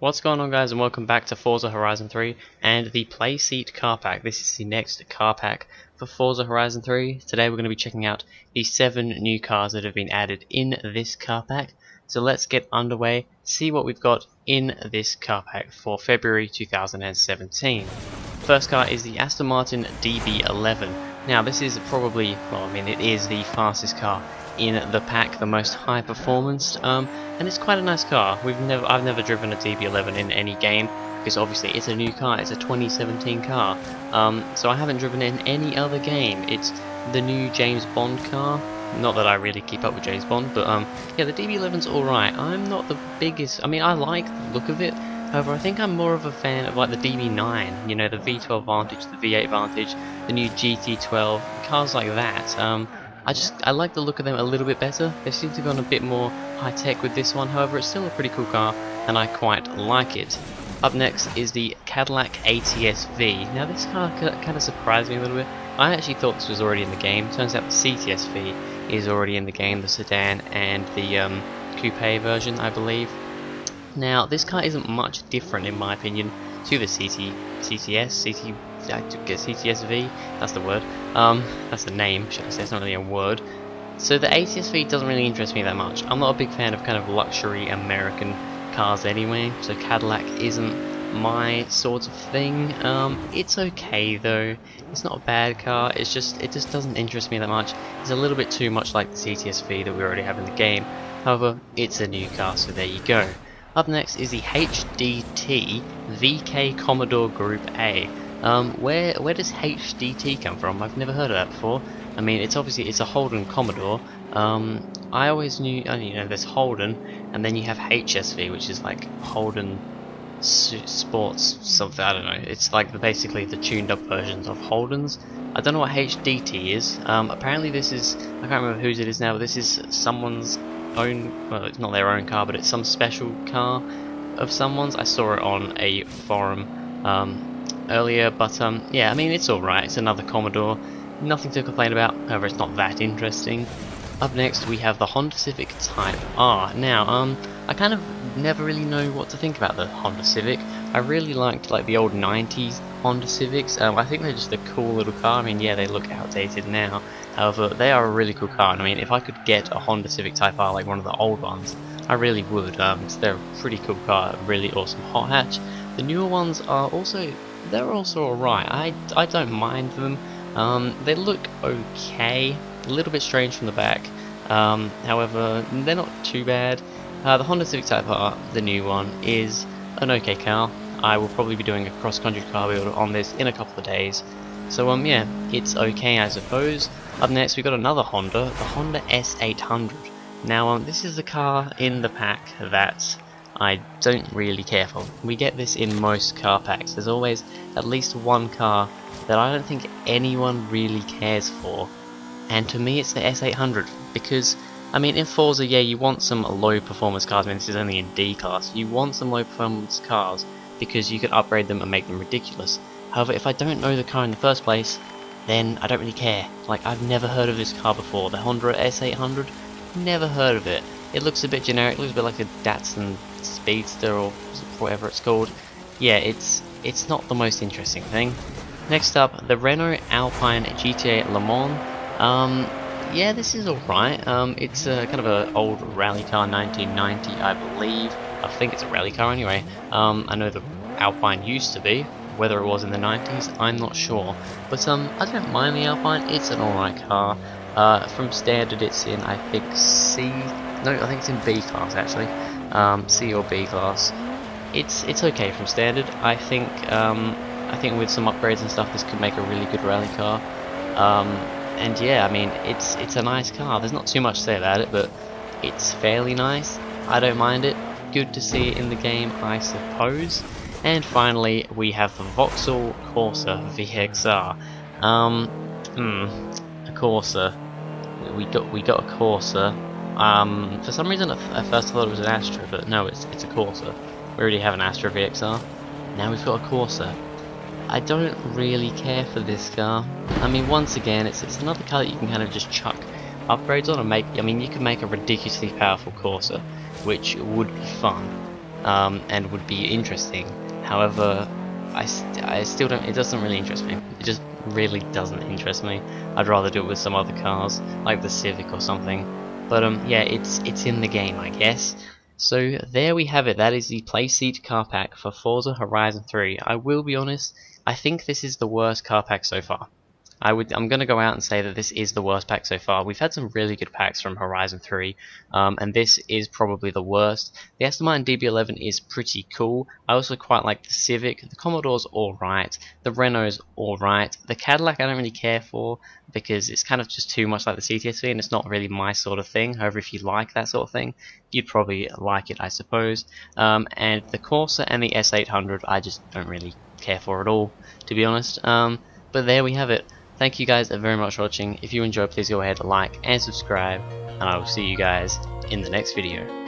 What's going on, guys, and welcome back to Forza Horizon 3 and the Playseat Car Pack. This is the next car pack for Forza Horizon 3. Today we're going to be checking out the 7 new cars that have been added in this car pack. So let's get underway, see what we've got in this car pack for February 2017. First car is the Aston Martin DB11. Now this is probably, well, I mean, it is the fastest car in the pack, the most high performance, and it's quite a nice car. I've never driven a DB11 in any game because obviously it's a new car, it's a 2017 car, so I haven't driven it in any other game. It's the new James Bond car. Not that I really keep up with James Bond, but yeah, the DB11's alright. I'm not the biggest, I mean, I like the look of it. However, I think I'm more of a fan of like the DB9, you know, the V12 Vantage, the V8 Vantage, the new GT12, cars like that. I like the look of them a little bit better. They seem to have gone a bit more high tech with this one. However, it's still a pretty cool car and I quite like it. Up next is the Cadillac ATS-V. Now this car kind of surprised me a little bit. I actually thought this was already in the game. Turns out the CTS-V is already in the game, the sedan and the coupe version, I believe. Now this car isn't much different in my opinion to the CTS-V, that's the word, that's the name, should I say, it's not really a word. So the ATS-V doesn't really interest me that much. I'm not a big fan of kind of luxury American cars anyway, so Cadillac isn't my sort of thing. It's okay though, it's not a bad car, it just doesn't interest me that much. It's a little bit too much like the CTS-V that we already have in the game. However, it's a new car, so there you go. Up next is the HDT VK Commodore Group A. Where does HDT come from? I've never heard of that before. I mean, it's a Holden Commodore. I always knew, you know, there's Holden, and then you have HSV, which is like Holden Sports something. I don't know. It's like basically the tuned up versions of Holdens. I don't know what HDT is. Apparently this is, I can't remember whose it is now, but this is someone's own, well, it's not their own car, but it's some special car of someone's. I saw it on a forum earlier, but yeah, I mean, it's alright. It's another Commodore, nothing to complain about. However, it's not that interesting. Up next we have the Honda Civic Type R. Now I kind of never really know what to think about the Honda Civic. I really liked like the old 90s Honda Civics. I think they're just a cool little car. I mean, yeah, they look outdated now, however they are a really cool car, and I mean, if I could get a Honda Civic Type R like one of the old ones, I really would. So they're a pretty cool car, a really awesome hot hatch. The newer ones are also, they're also alright. I don't mind them. They look okay, a little bit strange from the back, however they're not too bad. The Honda Civic Type R, the new one, is an okay car. I will probably be doing a cross-country car build on this in a couple of days, so yeah, it's okay, I suppose. Up next we've got another Honda, the Honda S800. Now this is the car in the pack that I don't really care for. We get this in most car packs. There's always at least one car that I don't think anyone really cares for, and to me it's the S800, because I mean, in Forza, yeah, you want some low performance cars. I mean, this is only in D class. You want some low performance cars because you can upgrade them and make them ridiculous. However, if I don't know the car in the first place, then I don't really care. Like, I've never heard of this car before. The Honda S800, never heard of it. It looks a bit generic, looks a bit like a Datsun Speedster or whatever it's called. Yeah, it's not the most interesting thing. Next up, the Renault Alpine GTA Le Mans. Yeah, this is alright. It's kind of an old rally car, 1990, I believe. I think it's a rally car anyway. I know the Alpine used to be. Whether it was in the 90s, I'm not sure. But I don't mind the Alpine. It's an alright car. From standard, it's in, I think, C. No, I think it's in B class actually. C or B class. It's okay from standard. I think with some upgrades and stuff, this could make a really good rally car. And yeah, I mean, it's a nice car. There's not too much to say about it, but it's fairly nice. I don't mind it. Good to see it in the game, I suppose. And finally, we have the Vauxhall Corsa VXR. A Corsa. We got a Corsa. For some reason, at first I thought it was an Astra, but no, it's a Corsa. We already have an Astra VXR. Now we've got a Corsa. I don't really care for this car. I mean, once again, it's another car that you can kind of just chuck upgrades on and make. I mean, you can make a ridiculously powerful Corsa, which would be fun. and would be interesting. However, I still don't. It doesn't really interest me. It just really doesn't interest me. I'd rather do it with some other cars, like the Civic or something. But yeah, it's in the game, I guess. So there we have it. That is the Playseat Car Pack for Forza Horizon 3. I will be honest, I think this is the worst car pack so far. I'm going to go out and say that this is the worst pack so far. We've had some really good packs from Horizon 3, and this is probably the worst. The Aston Martin DB11 is pretty cool. I also quite like the Civic. The Commodore's alright. The Renault's alright. The Cadillac I don't really care for, because it's kind of just too much like the ATS-V, and it's not really my sort of thing. However, if you like that sort of thing, you'd probably like it, I suppose. And the Corsa and the S800 I just don't really care for at all, to be honest. But there we have it. Thank you guys very much for watching. If you enjoyed, please go ahead, like and subscribe, and I will see you guys in the next video.